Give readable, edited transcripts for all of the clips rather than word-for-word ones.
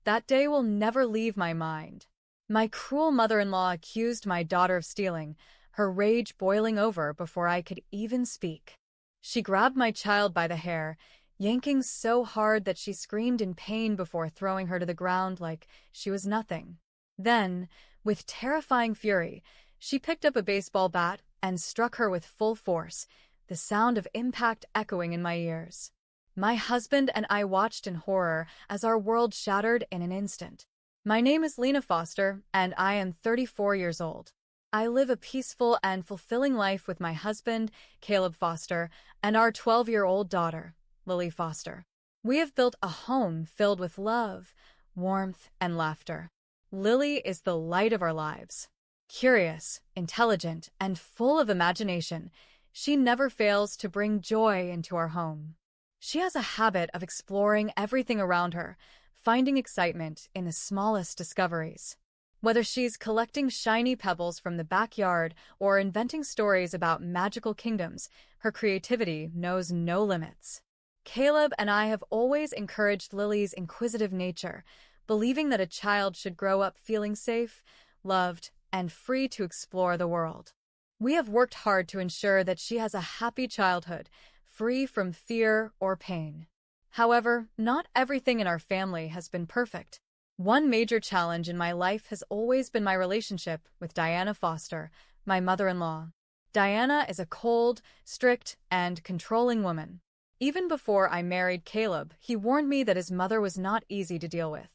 That day will never leave my mind. My cruel mother-in-law accused my daughter of stealing, her rage boiling over before I could even speak. She grabbed my child by the hair, yanking so hard that she screamed in pain before throwing her to the ground like she was nothing. Then, with terrifying fury, she picked up a baseball bat and struck her with full force, the sound of impact echoing in my ears. My husband and I watched in horror as our world shattered in an instant. My name is Lena Foster, and I am 34 years old. I live a peaceful and fulfilling life with my husband, Caleb Foster, and our 12-year-old daughter, Lily Foster. We have built a home filled with love, warmth, and laughter. Lily is the light of our lives. Curious, intelligent, and full of imagination, she never fails to bring joy into our home. She has a habit of exploring everything around her, finding excitement in the smallest discoveries. Whether she's collecting shiny pebbles from the backyard or inventing stories about magical kingdoms, her creativity knows no limits. Caleb and I have always encouraged Lily's inquisitive nature, believing that a child should grow up feeling safe, loved, and free to explore the world. We have worked hard to ensure that she has a happy childhood, free from fear or pain. However, not everything in our family has been perfect. One major challenge in my life has always been my relationship with Diana Foster, my mother-in-law. Diana is a cold, strict, and controlling woman. Even before I married Caleb, he warned me that his mother was not easy to deal with.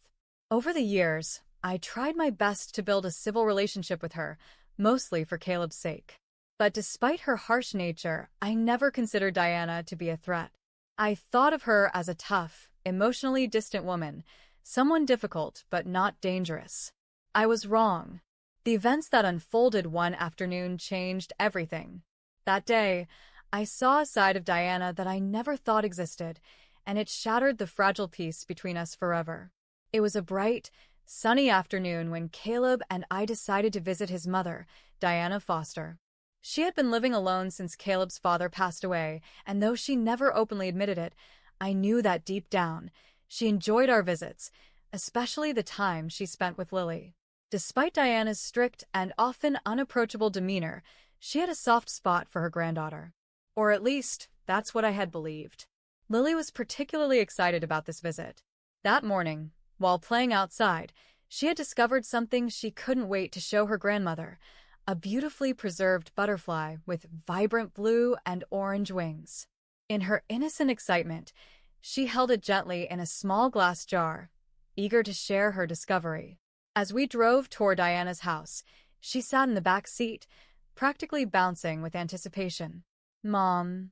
Over the years, I tried my best to build a civil relationship with her, mostly for Caleb's sake. But despite her harsh nature, I never considered Diana to be a threat. I thought of her as a tough, emotionally distant woman, someone difficult but not dangerous. I was wrong. The events that unfolded one afternoon changed everything. That day, I saw a side of Diana that I never thought existed, and it shattered the fragile peace between us forever. It was a bright, sunny afternoon when Caleb and I decided to visit his mother, Diana Foster. She had been living alone since Caleb's father passed away, and though she never openly admitted it, I knew that deep down, she enjoyed our visits, especially the time she spent with Lily. Despite Diana's strict and often unapproachable demeanor, she had a soft spot for her granddaughter. Or at least, that's what I had believed. Lily was particularly excited about this visit. That morning, while playing outside, she had discovered something she couldn't wait to show her grandmother: a beautifully preserved butterfly with vibrant blue and orange wings. In her innocent excitement, she held it gently in a small glass jar, eager to share her discovery. As we drove toward Diana's house, she sat in the back seat, practically bouncing with anticipation. "Mom,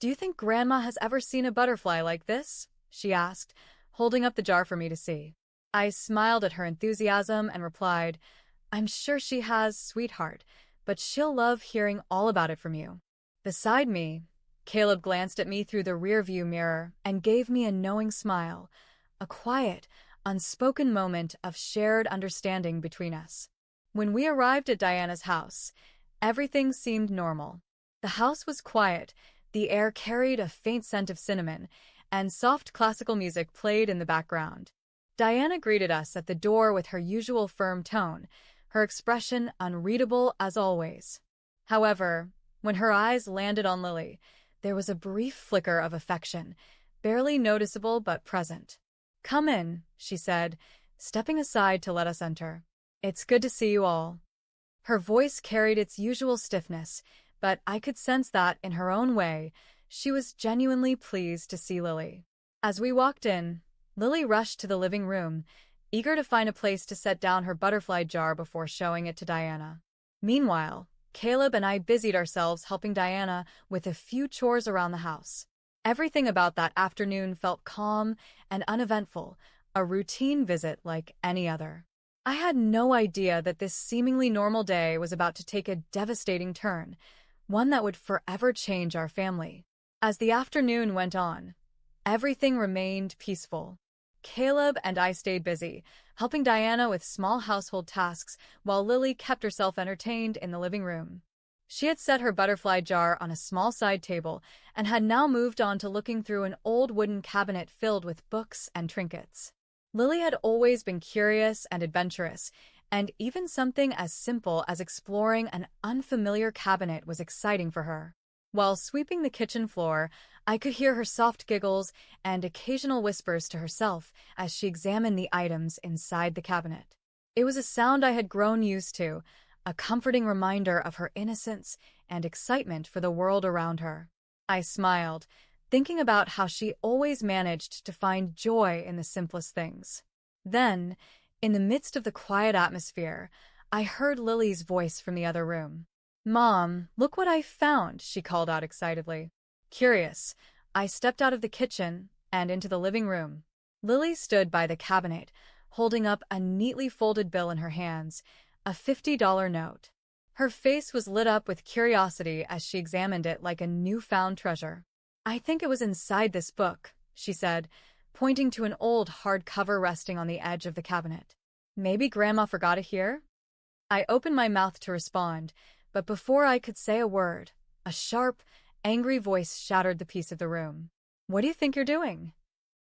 do you think Grandma has ever seen a butterfly like this?" she asked, holding up the jar for me to see. I smiled at her enthusiasm and replied, "I'm sure she has, sweetheart, but she'll love hearing all about it from you." Beside me, Caleb glanced at me through the rearview mirror and gave me a knowing smile, a quiet, unspoken moment of shared understanding between us. When we arrived at Diana's house, everything seemed normal. The house was quiet, the air carried a faint scent of cinnamon, and soft classical music played in the background. Diana greeted us at the door with her usual firm tone, her expression unreadable as always. However, when her eyes landed on Lily, there was a brief flicker of affection, barely noticeable but present. "Come in," she said, stepping aside to let us enter. "It's good to see you all." Her voice carried its usual stiffness, but I could sense that, in her own way, she was genuinely pleased to see Lily. As we walked in, Lily rushed to the living room, eager to find a place to set down her butterfly jar before showing it to Diana. Meanwhile, Caleb and I busied ourselves helping Diana with a few chores around the house. Everything about that afternoon felt calm and uneventful, a routine visit like any other. I had no idea that this seemingly normal day was about to take a devastating turn, one that would forever change our family. As the afternoon went on, everything remained peaceful. Caleb and I stayed busy, helping Diana with small household tasks while Lily kept herself entertained in the living room. She had set her butterfly jar on a small side table and had now moved on to looking through an old wooden cabinet filled with books and trinkets. Lily had always been curious and adventurous, and even something as simple as exploring an unfamiliar cabinet was exciting for her. While sweeping the kitchen floor, I could hear her soft giggles and occasional whispers to herself as she examined the items inside the cabinet. It was a sound I had grown used to, a comforting reminder of her innocence and excitement for the world around her. I smiled, thinking about how she always managed to find joy in the simplest things. Then, in the midst of the quiet atmosphere, I heard Lily's voice from the other room. "Mom, look what I found," she called out excitedly. Curious, I stepped out of the kitchen and into the living room. Lily stood by the cabinet, holding up a neatly folded bill in her hands, a $50 note. Her face was lit up with curiosity as she examined it like a newfound treasure. "I think it was inside this book," she said, pointing to an old hardcover resting on the edge of the cabinet. "Maybe Grandma forgot it here?" I opened my mouth to respond, but before I could say a word, a sharp, angry voice shattered the peace of the room. "What do you think you're doing?"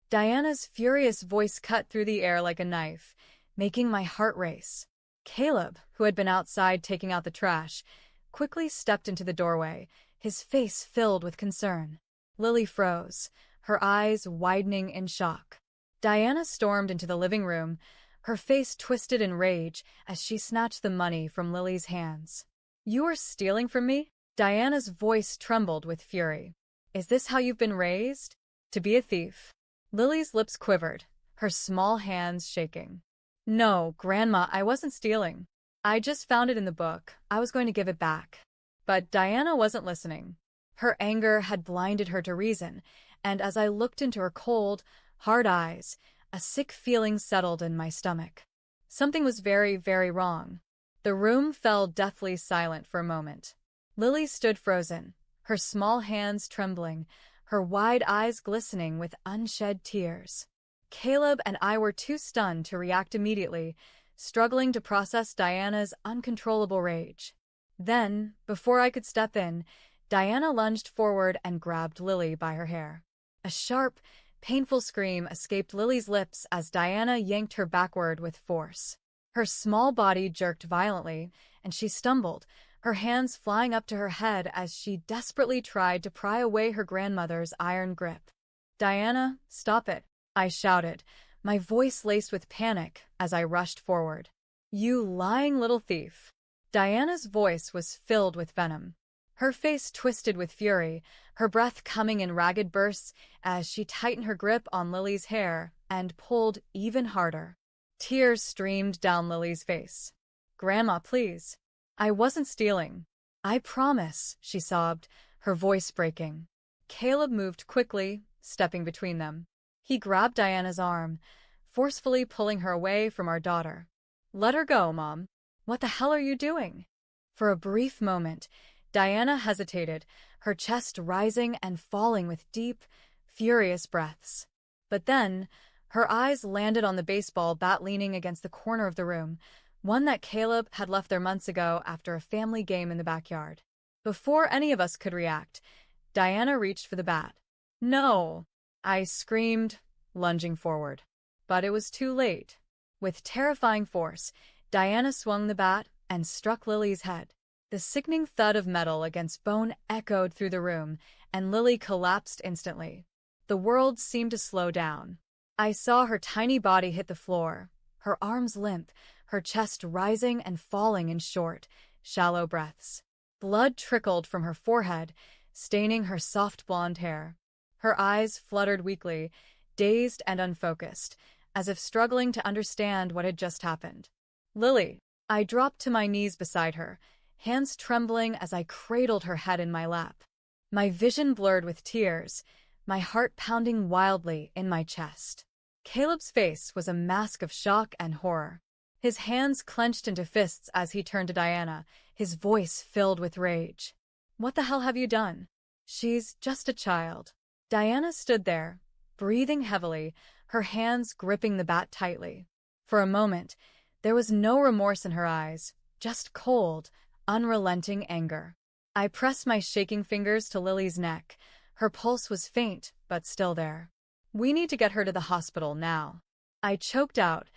Diana's furious voice cut through the air like a knife, making my heart race. Caleb, who had been outside taking out the trash, quickly stepped into the doorway, his face filled with concern. Lily froze, her eyes widening in shock. Diana stormed into the living room, her face twisted in rage as she snatched the money from Lily's hands. "You are stealing from me?" Diana's voice trembled with fury. "Is this how you've been raised? To be a thief?" Lily's lips quivered, her small hands shaking. "No, Grandma, I wasn't stealing. I just found it in the book. I was going to give it back." But Diana wasn't listening. Her anger had blinded her to reason, and as I looked into her cold, hard eyes, a sick feeling settled in my stomach. Something was very, very wrong. The room fell deathly silent for a moment. Lily stood frozen, her small hands trembling, her wide eyes glistening with unshed tears. Caleb and I were too stunned to react immediately, struggling to process Diana's uncontrollable rage. Then, before I could step in, Diana lunged forward and grabbed Lily by her hair. A sharp, painful scream escaped Lily's lips as Diana yanked her backward with force. Her small body jerked violently, and she stumbled, her hands flying up to her head as she desperately tried to pry away her grandmother's iron grip. "Diana, stop it," I shouted, my voice laced with panic as I rushed forward. "You lying little thief." Diana's voice was filled with venom. Her face twisted with fury, her breath coming in ragged bursts as she tightened her grip on Lily's hair and pulled even harder. Tears streamed down Lily's face. "Grandma, please. I wasn't stealing. I promise," she sobbed, her voice breaking. Caleb moved quickly, stepping between them. He grabbed Diana's arm, forcefully pulling her away from our daughter. "Let her go, Mom. What the hell are you doing?" For a brief moment, Diana hesitated, her chest rising and falling with deep, furious breaths. But then, her eyes landed on the baseball bat leaning against the corner of the room, one that Caleb had left there months ago after a family game in the backyard. Before any of us could react, Diana reached for the bat. "No!" I screamed, lunging forward. But it was too late. With terrifying force, Diana swung the bat and struck Lily's head. The sickening thud of metal against bone echoed through the room, and Lily collapsed instantly. The world seemed to slow down. I saw her tiny body hit the floor, her arms limp, her chest rising and falling in short, shallow breaths. Blood trickled from her forehead, staining her soft blonde hair. Her eyes fluttered weakly, dazed and unfocused, as if struggling to understand what had just happened. "Lily!" I dropped to my knees beside her, hands trembling as I cradled her head in my lap. My vision blurred with tears, my heart pounding wildly in my chest. Caleb's face was a mask of shock and horror. His hands clenched into fists as he turned to Diana, his voice filled with rage. "What the hell have you done? She's just a child." Diana stood there, breathing heavily, her hands gripping the bat tightly. For a moment, there was no remorse in her eyes, just cold, unrelenting anger. I pressed my shaking fingers to Lily's neck. Her pulse was faint, but still there. "We need to get her to the hospital now." I choked out,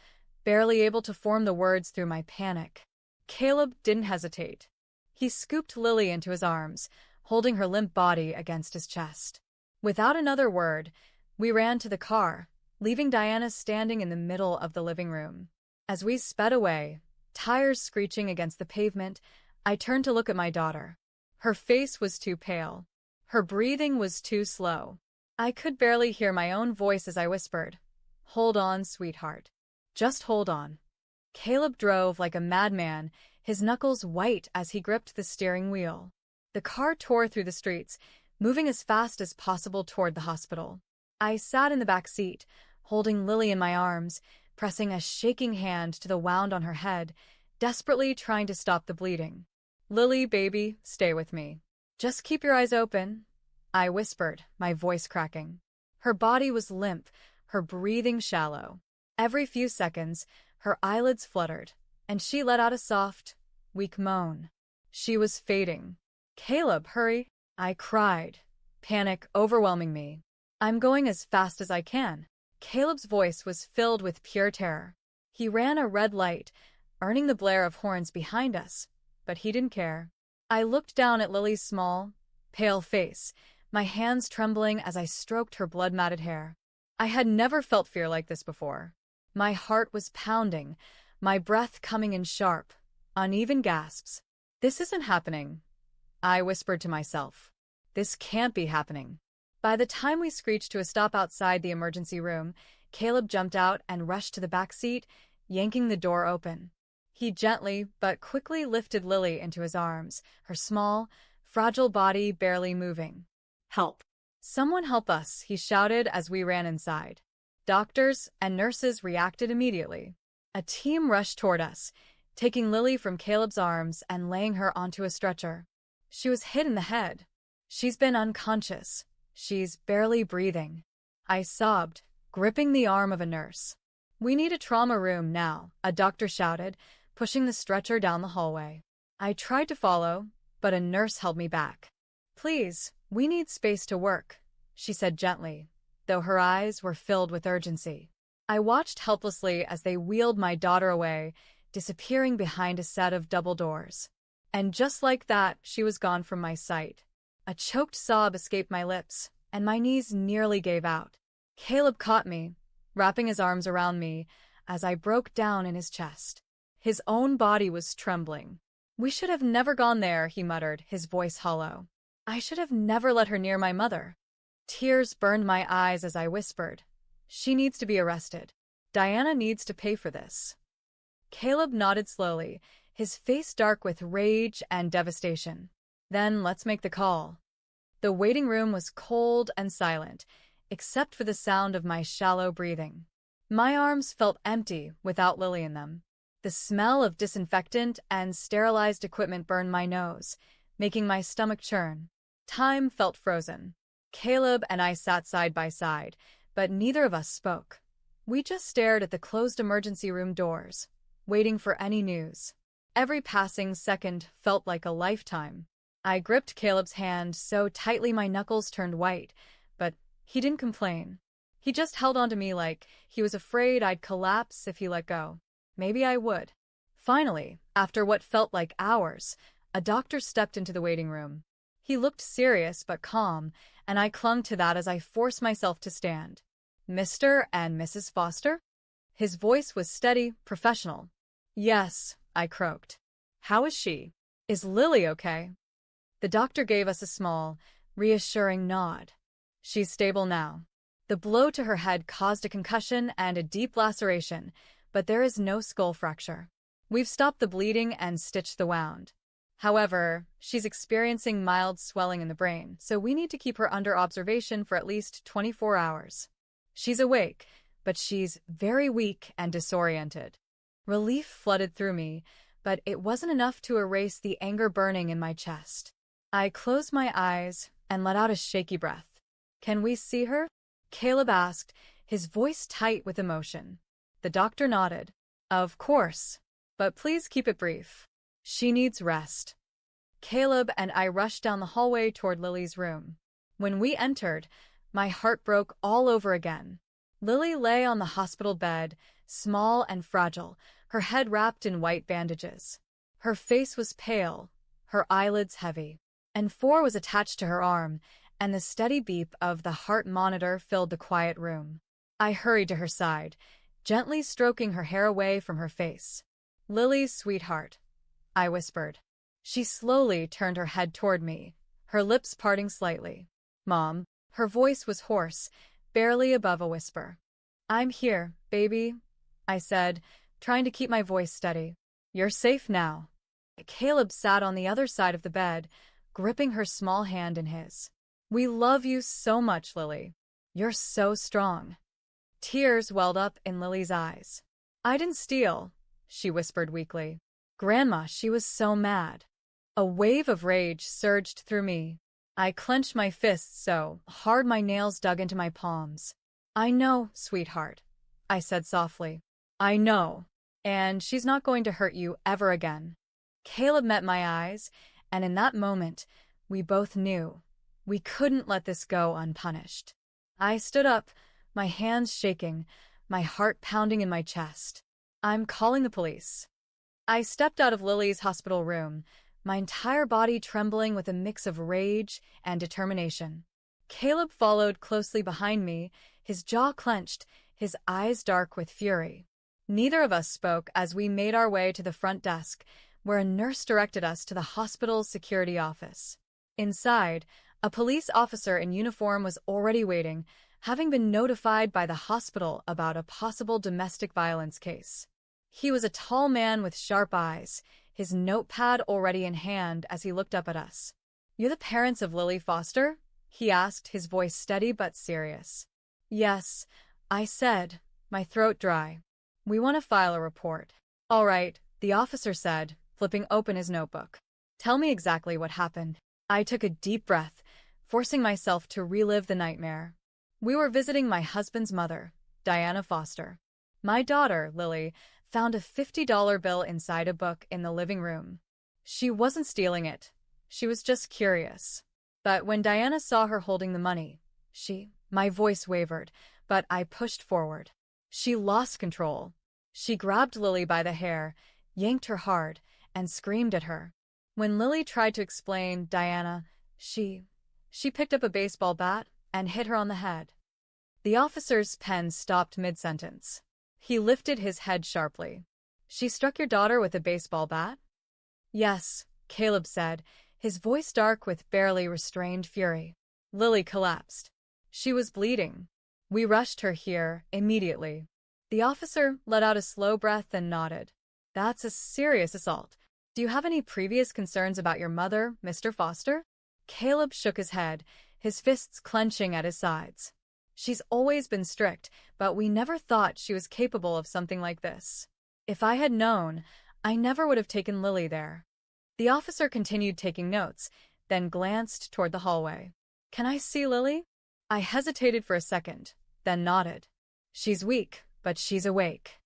barely able to form the words through my panic. Caleb didn't hesitate. He scooped Lily into his arms, holding her limp body against his chest. Without another word, we ran to the car, leaving Diana standing in the middle of the living room. As we sped away, tires screeching against the pavement, I turned to look at my daughter. Her face was too pale. Her breathing was too slow. I could barely hear my own voice as I whispered, "Hold on, sweetheart. Just hold on." Caleb drove like a madman, his knuckles white as he gripped the steering wheel. The car tore through the streets, moving as fast as possible toward the hospital. I sat in the back seat, holding Lily in my arms, pressing a shaking hand to the wound on her head, desperately trying to stop the bleeding. "Lily, baby, stay with me. Just keep your eyes open," I whispered, my voice cracking. Her body was limp, her breathing shallow. Every few seconds, her eyelids fluttered, and she let out a soft, weak moan. She was fading. "Caleb, hurry!" I cried, panic overwhelming me. "I'm going as fast as I can." Caleb's voice was filled with pure terror. He ran a red light, earning the blare of horns behind us, but he didn't care. I looked down at Lily's small, pale face, my hands trembling as I stroked her blood-matted hair. I had never felt fear like this before. My heart was pounding, my breath coming in sharp, uneven gasps. "This isn't happening," I whispered to myself. "This can't be happening." By the time we screeched to a stop outside the emergency room, Caleb jumped out and rushed to the back seat, yanking the door open. He gently but quickly lifted Lily into his arms, her small, fragile body barely moving. "Help! Someone help us," he shouted as we ran inside. Doctors and nurses reacted immediately. A team rushed toward us, taking Lily from Caleb's arms and laying her onto a stretcher. She was hit in the head. "She's been unconscious. She's barely breathing," I sobbed, gripping the arm of a nurse. "We need a trauma room now," a doctor shouted, pushing the stretcher down the hallway. I tried to follow, but a nurse held me back. "Please, we need space to work," she said gently, though her eyes were filled with urgency. I watched helplessly as they wheeled my daughter away, disappearing behind a set of double doors. And just like that, she was gone from my sight. A choked sob escaped my lips, and my knees nearly gave out. Caleb caught me, wrapping his arms around me as I broke down in his chest. His own body was trembling. "We should have never gone there," he muttered, his voice hollow. "I should have never let her near my mother." Tears burned my eyes as I whispered, "She needs to be arrested. Diana needs to pay for this." Caleb nodded slowly, his face dark with rage and devastation. "Then let's make the call." The waiting room was cold and silent, except for the sound of my shallow breathing. My arms felt empty without Lily in them. The smell of disinfectant and sterilized equipment burned my nose, making my stomach churn. Time felt frozen. Caleb and I sat side by side, but neither of us spoke. We just stared at the closed emergency room doors, waiting for any news. Every passing second felt like a lifetime. I gripped Caleb's hand so tightly my knuckles turned white, but he didn't complain. He just held onto me like he was afraid I'd collapse if he let go. Maybe I would. Finally, after what felt like hours, a doctor stepped into the waiting room. He looked serious but calm, and I clung to that as I forced myself to stand. "Mr. and Mrs. Foster?" His voice was steady, professional. "Yes," I croaked. "How is she? Is Lily okay?" The doctor gave us a small, reassuring nod. "She's stable now. The blow to her head caused a concussion and a deep laceration, but there is no skull fracture. We've stopped the bleeding and stitched the wound. However, she's experiencing mild swelling in the brain, so we need to keep her under observation for at least 24 hours. She's awake, but she's very weak and disoriented." Relief flooded through me, but it wasn't enough to erase the anger burning in my chest. I closed my eyes and let out a shaky breath. "Can we see her?" Caleb asked, his voice tight with emotion. The doctor nodded. "Of course, but please keep it brief. She needs rest." Caleb and I rushed down the hallway toward Lily's room. When we entered, my heart broke all over again. Lily lay on the hospital bed, small and fragile, her head wrapped in white bandages. Her face was pale, her eyelids heavy. N4 was attached to her arm, and the steady beep of the heart monitor filled the quiet room. I hurried to her side, gently stroking her hair away from her face. "Lily's sweetheart," I whispered. She slowly turned her head toward me, her lips parting slightly. "Mom." Her voice was hoarse, barely above a whisper. "I'm here, baby," I said, trying to keep my voice steady. "You're safe now." Caleb sat on the other side of the bed, gripping her small hand in his. "We love you so much, Lily. You're so strong." Tears welled up in Lily's eyes. "I didn't steal," she whispered weakly. "Grandma, she was so mad." A wave of rage surged through me. I clenched my fists so hard my nails dug into my palms. "I know, sweetheart," I said softly. "I know. And she's not going to hurt you ever again." Caleb met my eyes, and in that moment, we both knew we couldn't let this go unpunished. I stood up, my hands shaking, my heart pounding in my chest. "I'm calling the police." I stepped out of Lily's hospital room, my entire body trembling with a mix of rage and determination. Caleb followed closely behind me, his jaw clenched, his eyes dark with fury. Neither of us spoke as we made our way to the front desk, where a nurse directed us to the hospital's security office. Inside, a police officer in uniform was already waiting, having been notified by the hospital about a possible domestic violence case. He was a tall man with sharp eyes, his notepad already in hand as he looked up at us. "You're the parents of Lily Foster?" he asked, his voice steady but serious. "Yes," I said, my throat dry. "We want to file a report." "All right," the officer said, flipping open his notebook. "Tell me exactly what happened." I took a deep breath, forcing myself to relive the nightmare. "We were visiting my husband's mother, Diana Foster. My daughter, Lily, found a $50 bill inside a book in the living room. She wasn't stealing it. She was just curious. But when Diana saw her holding the money, my voice wavered, but I pushed forward. She lost control. She grabbed Lily by the hair, yanked her hard, and screamed at her. When Lily tried to explain Diana, she picked up a baseball bat and hit her on the head." The officer's pen stopped mid-sentence. He lifted his head sharply. "She struck your daughter with a baseball bat?" "Yes," Caleb said, his voice dark with barely restrained fury. "Lily collapsed. She was bleeding. We rushed her here immediately." The officer let out a slow breath and nodded. "That's a serious assault. Do you have any previous concerns about your mother, Mr. Foster?" Caleb shook his head, his fists clenching at his sides. "She's always been strict, but we never thought she was capable of something like this. If I had known, I never would have taken Lily there." The officer continued taking notes, then glanced toward the hallway. "Can I see Lily?" I hesitated for a second, then nodded. "She's weak, but she's awake."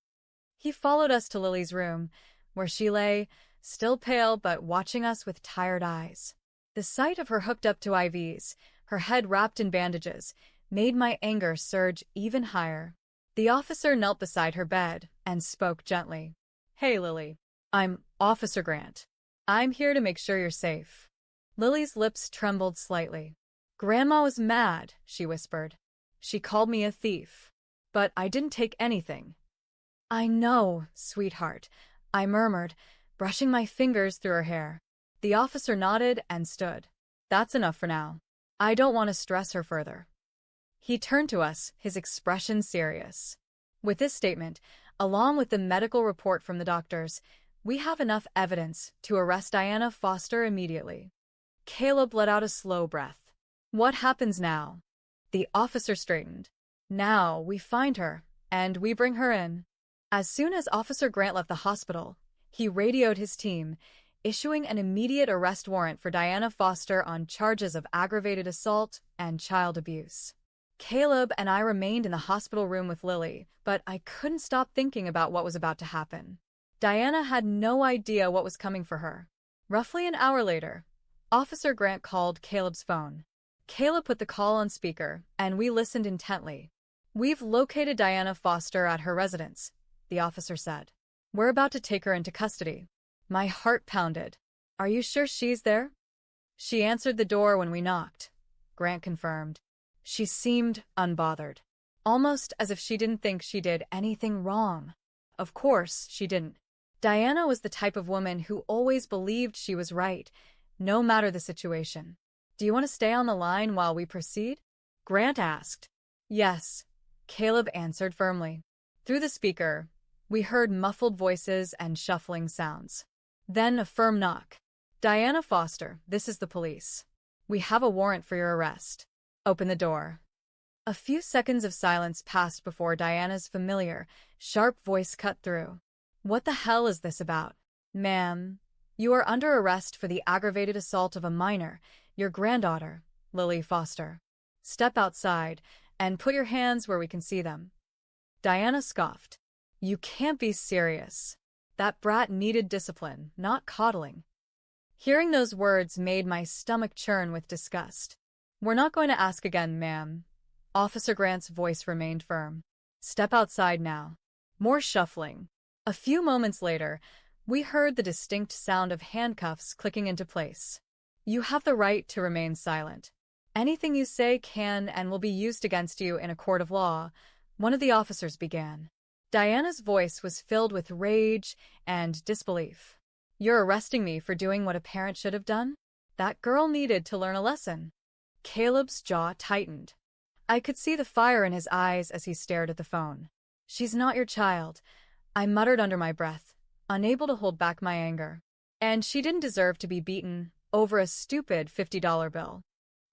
He followed us to Lily's room, where she lay, still pale but watching us with tired eyes. The sight of her hooked up to IVs, her head wrapped in bandages, made my anger surge even higher. The officer knelt beside her bed and spoke gently. "Hey, Lily. I'm Officer Grant. I'm here to make sure you're safe." Lily's lips trembled slightly. "Grandma was mad," she whispered. "She called me a thief. But I didn't take anything." "I know, sweetheart," I murmured, brushing my fingers through her hair. The officer nodded and stood. "That's enough for now. I don't want to stress her further." He turned to us, his expression serious. "With this statement, along with the medical report from the doctors, we have enough evidence to arrest Diana Foster immediately." Caleb let out a slow breath. "What happens now?" The officer straightened. "Now we find her, and we bring her in." As soon as Officer Grant left the hospital, he radioed his team, issuing an immediate arrest warrant for Diana Foster on charges of aggravated assault and child abuse. Caleb and I remained in the hospital room with Lily, but I couldn't stop thinking about what was about to happen. Diana had no idea what was coming for her. Roughly an hour later, Officer Grant called Caleb's phone. Caleb put the call on speaker, and we listened intently. "We've located Diana Foster at her residence," the officer said. "We're about to take her into custody." My heart pounded. "Are you sure she's there?" "She answered the door when we knocked," Grant confirmed. She seemed unbothered, almost as if she didn't think she did anything wrong. Of course, she didn't. Diana was the type of woman who always believed she was right, no matter the situation. "Do you want to stay on the line while we proceed?" Grant asked. "Yes," Caleb answered firmly. Through the speaker, we heard muffled voices and shuffling sounds. Then a firm knock. "Diana Foster, this is the police. We have a warrant for your arrest. Open the door." A few seconds of silence passed before Diana's familiar, sharp voice cut through. "What the hell is this about?" "Ma'am, you are under arrest for the aggravated assault of a minor, your granddaughter, Lily Foster. Step outside and put your hands where we can see them." Diana scoffed. "You can't be serious. That brat needed discipline, not coddling." Hearing those words made my stomach churn with disgust. "We're not going to ask again, ma'am." Officer Grant's voice remained firm. "Step outside now." More shuffling. A few moments later, we heard the distinct sound of handcuffs clicking into place. "You have the right to remain silent. Anything you say can and will be used against you in a court of law," one of the officers began. Diana's voice was filled with rage and disbelief. "You're arresting me for doing what a parent should have done? That girl needed to learn a lesson." Caleb's jaw tightened. I could see the fire in his eyes as he stared at the phone. "She's not your child," I muttered under my breath, unable to hold back my anger. "And she didn't deserve to be beaten over a stupid $50 bill."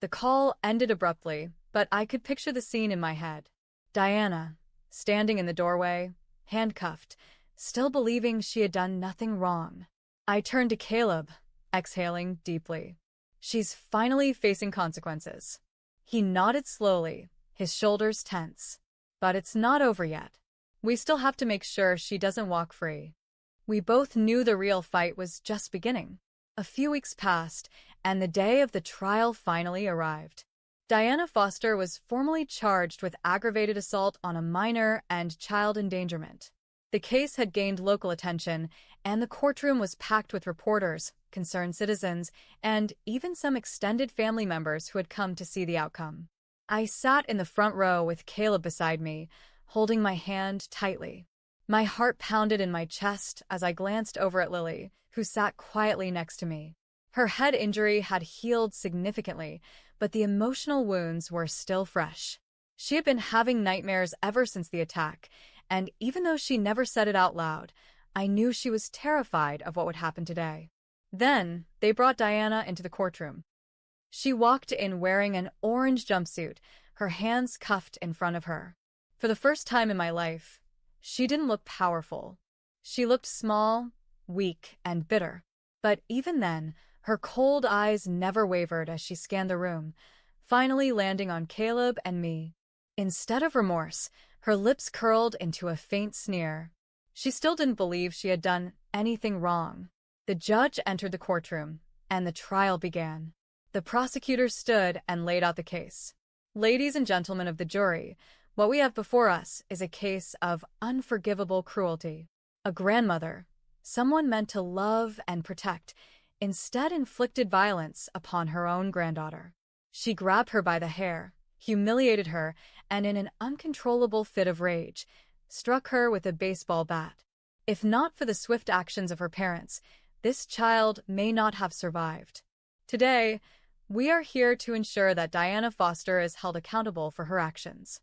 The call ended abruptly, but I could picture the scene in my head. Diana, standing in the doorway, handcuffed, still believing she had done nothing wrong. I turned to Caleb, exhaling deeply. "She's finally facing consequences." He nodded slowly, his shoulders tense. "But it's not over yet. We still have to make sure she doesn't walk free." We both knew the real fight was just beginning. A few weeks passed, and the day of the trial finally arrived. Diana Foster was formally charged with aggravated assault on a minor and child endangerment. The case had gained local attention, and the courtroom was packed with reporters, concerned citizens, and even some extended family members who had come to see the outcome. I sat in the front row with Caleb beside me, holding my hand tightly. My heart pounded in my chest as I glanced over at Lily, who sat quietly next to me. Her head injury had healed significantly, but the emotional wounds were still fresh. She had been having nightmares ever since the attack, and even though she never said it out loud, I knew she was terrified of what would happen today. Then, they brought Diana into the courtroom. She walked in wearing an orange jumpsuit, her hands cuffed in front of her. For the first time in my life, she didn't look powerful. She looked small, weak, and bitter. But even then, her cold eyes never wavered as she scanned the room, finally landing on Caleb and me. Instead of remorse, her lips curled into a faint sneer. She still didn't believe she had done anything wrong. The judge entered the courtroom, and the trial began. The prosecutor stood and laid out the case. "Ladies and gentlemen of the jury, what we have before us is a case of unforgivable cruelty. A grandmother, someone meant to love and protect, instead inflicted violence upon her own granddaughter. She grabbed her by the hair, humiliated her, and in an uncontrollable fit of rage, struck her with a baseball bat. If not for the swift actions of her parents, this child may not have survived. Today, we are here to ensure that Diana Foster is held accountable for her actions."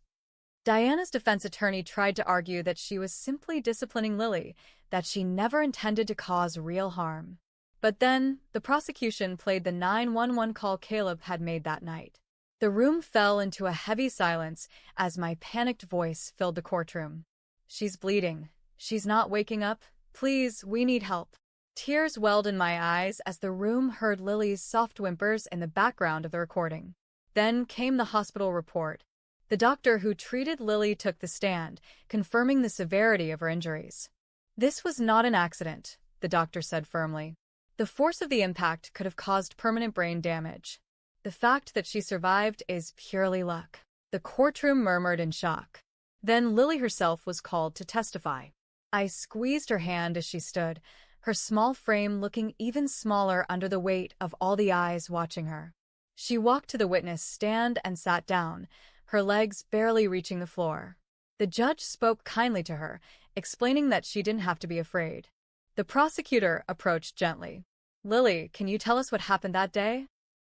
Diana's defense attorney tried to argue that she was simply disciplining Lily, that she never intended to cause real harm. But then, the prosecution played the 911 call Caleb had made that night. The room fell into a heavy silence as my panicked voice filled the courtroom. "She's bleeding. She's not waking up. Please, we need help." Tears welled in my eyes as the room heard Lily's soft whimpers in the background of the recording. Then came the hospital report. The doctor who treated Lily took the stand, confirming the severity of her injuries. "This was not an accident," the doctor said firmly. "The force of the impact could have caused permanent brain damage. The fact that she survived is purely luck." The courtroom murmured in shock. Then Lily herself was called to testify. I squeezed her hand as she stood, her small frame looking even smaller under the weight of all the eyes watching her. She walked to the witness stand and sat down, her legs barely reaching the floor. The judge spoke kindly to her, explaining that she didn't have to be afraid. The prosecutor approached gently. "Lily, can you tell us what happened that day?"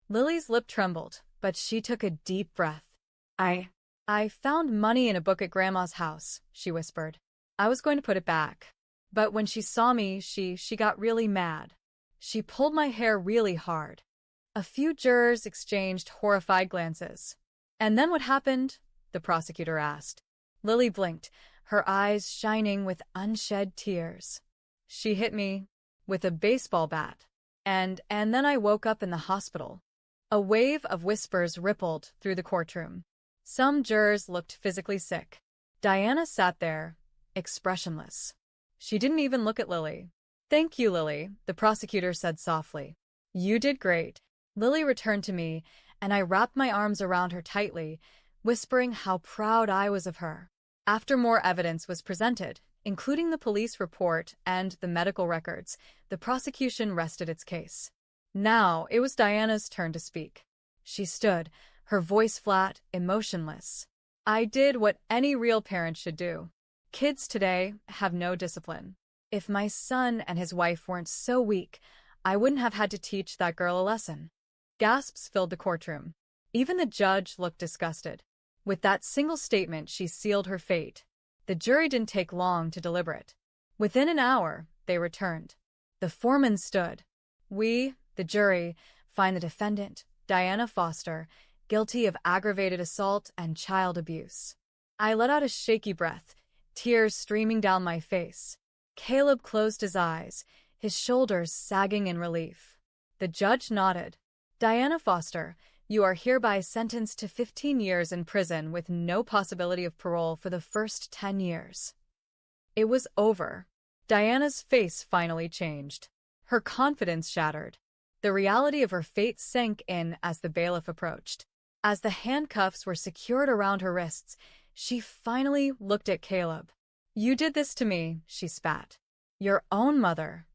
Lily's lip trembled, but she took a deep breath. I found money in a book at Grandma's house," she whispered. "I was going to put it back. But when she saw me, she got really mad. She pulled my hair really hard." A few jurors exchanged horrified glances. "And then what happened?" the prosecutor asked. Lily blinked, her eyes shining with unshed tears. "She hit me with a baseball bat. And then I woke up in the hospital." A wave of whispers rippled through the courtroom. Some jurors looked physically sick. Diana sat there, expressionless. She didn't even look at Lily. "Thank you, Lily," the prosecutor said softly. "You did great." Lily returned to me, and I wrapped my arms around her tightly, whispering how proud I was of her. After more evidence was presented, including the police report and the medical records, the prosecution rested its case. Now it was Diana's turn to speak. She stood, her voice flat, emotionless. "I did what any real parent should do. Kids today have no discipline. If my son and his wife weren't so weak, I wouldn't have had to teach that girl a lesson." Gasps filled the courtroom. Even the judge looked disgusted. With that single statement, she sealed her fate. The jury didn't take long to deliberate. Within an hour, they returned. The foreman stood. "We, the jury, find the defendant, Diana Foster, guilty of aggravated assault and child abuse." I let out a shaky breath, tears streaming down my face. Caleb closed his eyes, his shoulders sagging in relief. The judge nodded. "Diana Foster, you are hereby sentenced to 15 years in prison with no possibility of parole for the first 10 years. It was over. Diana's face finally changed. Her confidence shattered. The reality of her fate sank in as the bailiff approached. As the handcuffs were secured around her wrists, she finally looked at Caleb. "You did this to me," she spat. "Your own mother."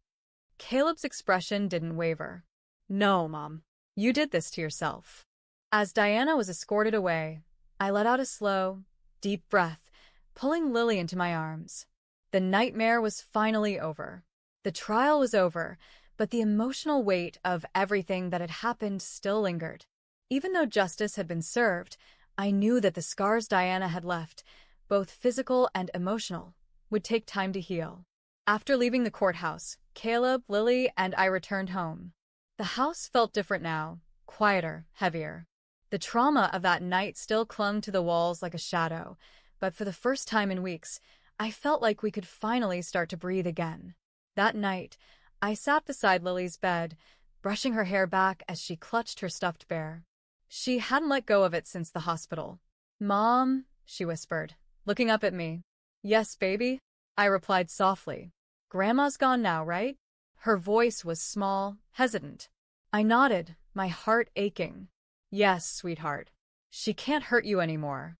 Caleb's expression didn't waver. "No, Mom. You did this to yourself." As Diana was escorted away, I let out a slow, deep breath, pulling Lily into my arms. The nightmare was finally over. The trial was over, but the emotional weight of everything that had happened still lingered. Even though justice had been served, I knew that the scars Diana had left, both physical and emotional, would take time to heal. After leaving the courthouse, Caleb, Lily, and I returned home. The house felt different now, quieter, heavier. The trauma of that night still clung to the walls like a shadow, but for the first time in weeks, I felt like we could finally start to breathe again. That night, I sat beside Lily's bed, brushing her hair back as she clutched her stuffed bear. She hadn't let go of it since the hospital. "Mom," she whispered, looking up at me. "Yes, baby," I replied softly. "Grandma's gone now, right?" Her voice was small, hesitant. I nodded, my heart aching. "Yes, sweetheart. She can't hurt you anymore."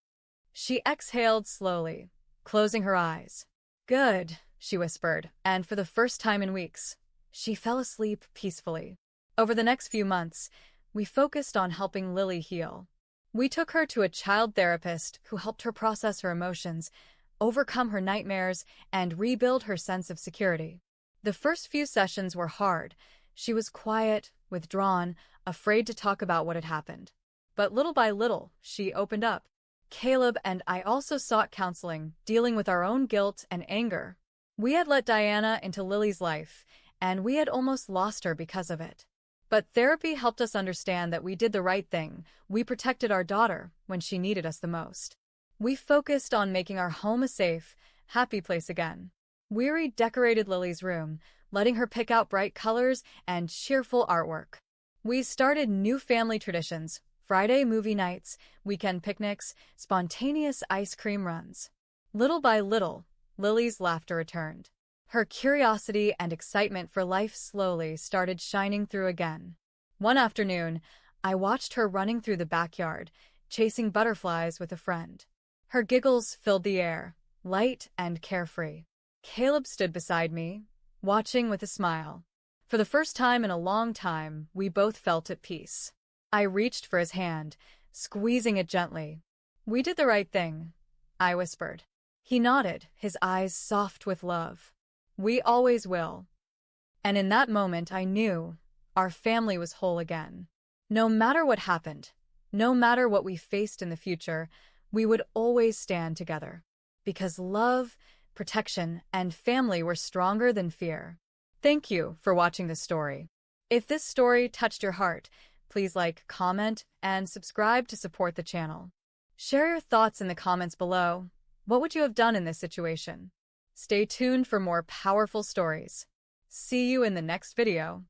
She exhaled slowly, closing her eyes. "Good," she whispered, and for the first time in weeks, she fell asleep peacefully. Over the next few months, we focused on helping Lily heal. We took her to a child therapist who helped her process her emotions, overcome her nightmares, and rebuild her sense of security. The first few sessions were hard. She was quiet, withdrawn, afraid to talk about what had happened. But little by little, she opened up. Caleb and I also sought counseling, dealing with our own guilt and anger. We had let Diana into Lily's life, and we had almost lost her because of it. But therapy helped us understand that we did the right thing. We protected our daughter when she needed us the most. We focused on making our home a safe, happy place again. We redecorated Lily's room, letting her pick out bright colors and cheerful artwork. We started new family traditions, Friday movie nights, weekend picnics, spontaneous ice cream runs. Little by little, Lily's laughter returned. Her curiosity and excitement for life slowly started shining through again. One afternoon, I watched her running through the backyard, chasing butterflies with a friend. Her giggles filled the air, light and carefree. Caleb stood beside me, watching with a smile. For the first time in a long time, we both felt at peace. I reached for his hand, squeezing it gently. "We did the right thing," I whispered. He nodded, his eyes soft with love. "We always will." And in that moment I knew our family was whole again. No matter what happened, no matter what we faced in the future, we would always stand together. Because love, protection, and family were stronger than fear. Thank you for watching this story. If this story touched your heart, please like, comment, and subscribe to support the channel. Share your thoughts in the comments below. What would you have done in this situation? Stay tuned for more powerful stories. See you in the next video.